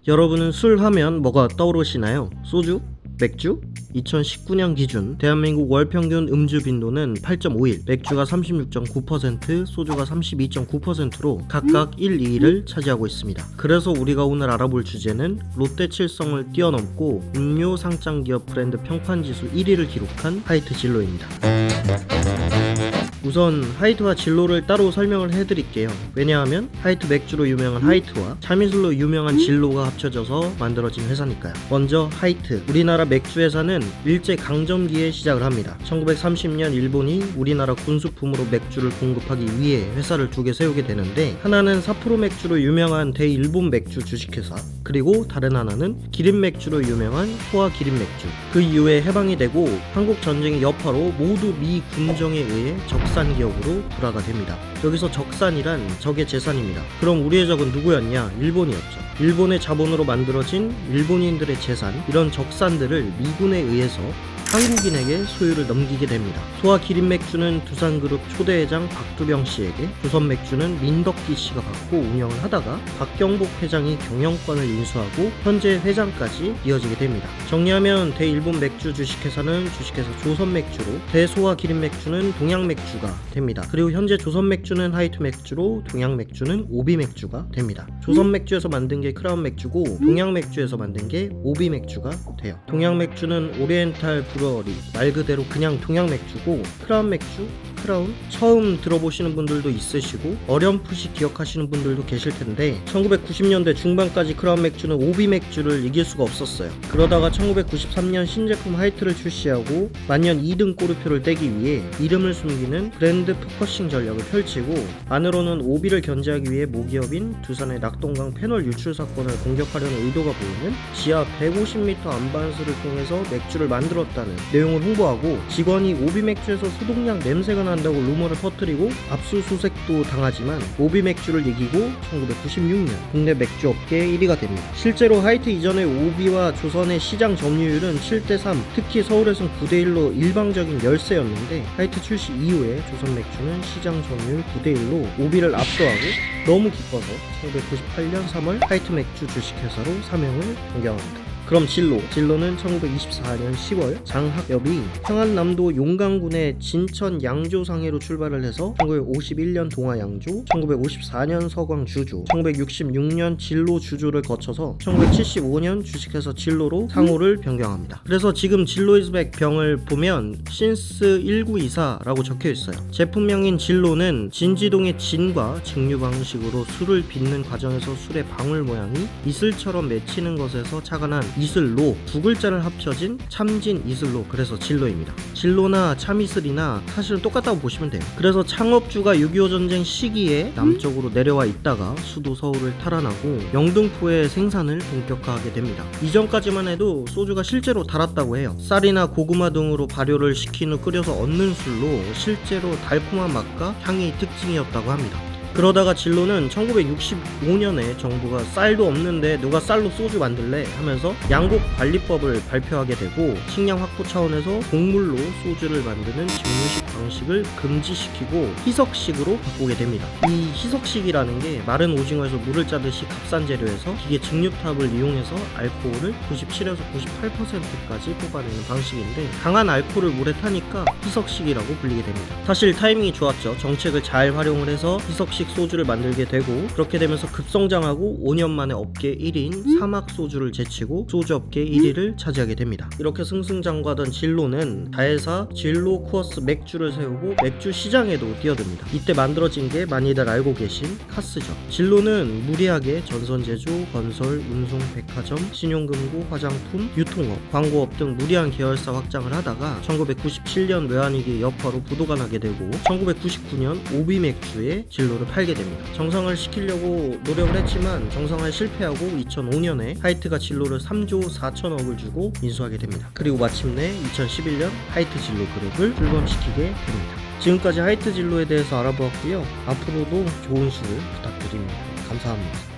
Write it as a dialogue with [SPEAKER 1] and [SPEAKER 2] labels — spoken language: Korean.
[SPEAKER 1] 여러분은 술 하면 뭐가 떠오르시나요? 소주? 맥주? 2019년 기준 대한민국 월평균 음주 빈도는 8.5일, 맥주가 36.9%, 소주가 32.9%로 각각 1, 2위를 차지하고 있습니다. 그래서 우리가 오늘 알아볼 주제는 롯데 칠성을 뛰어넘고 음료 상장기업 브랜드 평판지수 1위를 기록한 하이트 진로입니다. 우선 하이트와 진로를 따로 설명을 해드릴게요. 왜냐하면 하이트 맥주로 유명한 하이트와 참이슬로 유명한 진로가 합쳐져서 만들어진 회사니까요. 먼저 하이트, 우리나라 맥주 회사는 일제강점기에 시작을 합니다. 1930년 일본이 우리나라 군수품으로 맥주를 공급하기 위해 회사를 두 개 세우게 되는데, 하나는 사포로 맥주로 유명한 대일본 맥주 주식회사, 그리고 다른 하나는 기린 맥주로 유명한 소화 기린 맥주. 그 이후에 해방이 되고 한국 전쟁의 여파로 모두 미 군정에 의해 적산 기업으로 불화가 됩니다. 여기서 적산이란 적의 재산입니다. 그럼 우리의 적은 누구였냐? 일본이었죠. 일본의 자본으로 만들어진 일본인들의 재산, 이런 적산들을 미군에 의해서 한국인에게 소유를 넘기게 됩니다. 소화 기린 맥주는 두산그룹 초대회장 박두병 씨에게, 조선 맥주는 민덕기 씨가 받고 운영을 하다가 박경복 회장이 경영권을 인수하고 현재 회장까지 이어지게 됩니다. 정리하면 대일본 맥주 주식회사는 주식회사 조선 맥주로, 대소화 기린 맥주는 동양 맥주가 됩니다. 그리고 현재 조선 맥주는 하이트 맥주로, 동양 맥주는 오비 맥주가 됩니다. 조선 맥주에서 만든 게 크라운 맥주고, 동양 맥주에서 만든 게 오비 맥주가 돼요. 동양 맥주는 오리엔탈 브루어리, 말 그대로 그냥 동양 맥주고, 크라운 맥주, 크라운 처음 들어보시는 분들도 있으시고 어렴풋이 기억하시는 분들도 계실 텐데, 1990년대 중반까지 크라운 맥주는 오비 맥주를 이길 수가 없었어요. 그러다가 1993년 신제품 하이트를 출시하고 만년 2등 꼬르표를 떼기 위해 이름을 숨기는 브랜드 포커싱 전략을 펼치고, 안으로는 오비를 견제하기 위해 모기업인 두산의 낙동강 패널 유출 사건을 공격하려는 의도가 보이는 지하 150m 안반수를 통해서 맥주를 만들었다는 내용을 홍보하고, 직원이 오비 맥주에서 소독약 냄새가 난다고 루머를 퍼뜨리고 압수수색도 당하지만 오비 맥주를 이기고 1996년 국내 맥주 업계 1위가 됩니다. 실제로 하이트 이전의 오비와 조선의 시장 점유율은 7대3, 특히 서울에선 9대1로 일방적인 열세였는데, 하이트 출시 이후에 조선 맥주는 시장 점유율 9대1로 오비를 압도하고 너무 기뻐서 1998년 3월 하이트 맥주 주식회사로 사명을 변경합니다. 그럼 진로는 1924년 10월 장학엽이 평안남도 용강군의 진천 양조상해로 출발을 해서 1951년 동화양조, 1954년 서광주조, 1966년 진로 주조를 거쳐서 1975년 주식회사 진로로 상호를 변경합니다. 그래서 지금 진로이즈백 병을 보면 신스 1924라고 적혀있어요. 제품명인 진로는 진지동의 진과 증류 방식으로 술을 빚는 과정에서 술의 방울 모양이 이슬처럼 맺히는 것에서 착안한 이슬로, 두 글자를 합쳐진 참진 이슬로, 그래서 진로입니다. 진로나 참이슬이나 사실은 똑같다고 보시면 돼요. 그래서 창업주가 6.25 전쟁 시기에 남쪽으로 내려와 있다가 수도 서울을 탈환하고 영등포에 생산을 본격화하게 됩니다. 이전까지만 해도 소주가 실제로 달았다고 해요. 쌀이나 고구마 등으로 발효를 시킨 후 끓여서 얻는 술로 실제로 달콤한 맛과 향이 특징이었다고 합니다. 그러다가 진로는 1965년에 정부가 쌀도 없는데 누가 쌀로 소주 만들래 하면서 양곡관리법을 발표하게 되고, 식량 확보 차원에서 곡물로 소주를 만드는 직류식 방식을 금지시키고 희석식으로 바꾸게 됩니다. 이 희석식이라는 게 마른 오징어에서 물을 짜듯이 값싼 재료에서 기계 증류탑을 이용해서 알코올을 97에서 98%까지 뽑아내는 방식인데, 강한 알코올을 물에 타니까 희석식이라고 불리게 됩니다. 사실 타이밍이 좋았죠. 정책을 잘 활용을 해서 희석식 소주를 만들게 되고, 그렇게 되면서 급성장하고 5년 만에 업계 1위인 사막 소주를 제치고 소주 업계 1위를 차지하게 됩니다. 이렇게 승승장구하던 진로는 다회사 진로 쿠어스 맥주를 세우고 맥주 시장에도 뛰어듭니다. 이때 만들어진 게 많이들 알고 계신 카스죠. 진로는 무리하게 전선 제조, 건설, 운송, 백화점, 신용금고, 화장품, 유통업, 광고업 등 무리한 계열사 확장을 하다가 1997년 외환위기 여파로 부도가 나게 되고 1999년 오비 맥주에 진로를 팔게 됩니다. 정상을 시키려고 노력을 했지만 정상화에 실패하고 2005년에 하이트가 진로를 3조 4천억을 주고 인수하게 됩니다. 그리고 마침내 2011년 하이트 진로 그룹을 출범시키게 됩니다. 지금까지 하이트 진로에 대해서 알아보았고요. 앞으로도 좋은 술 부탁드립니다. 감사합니다.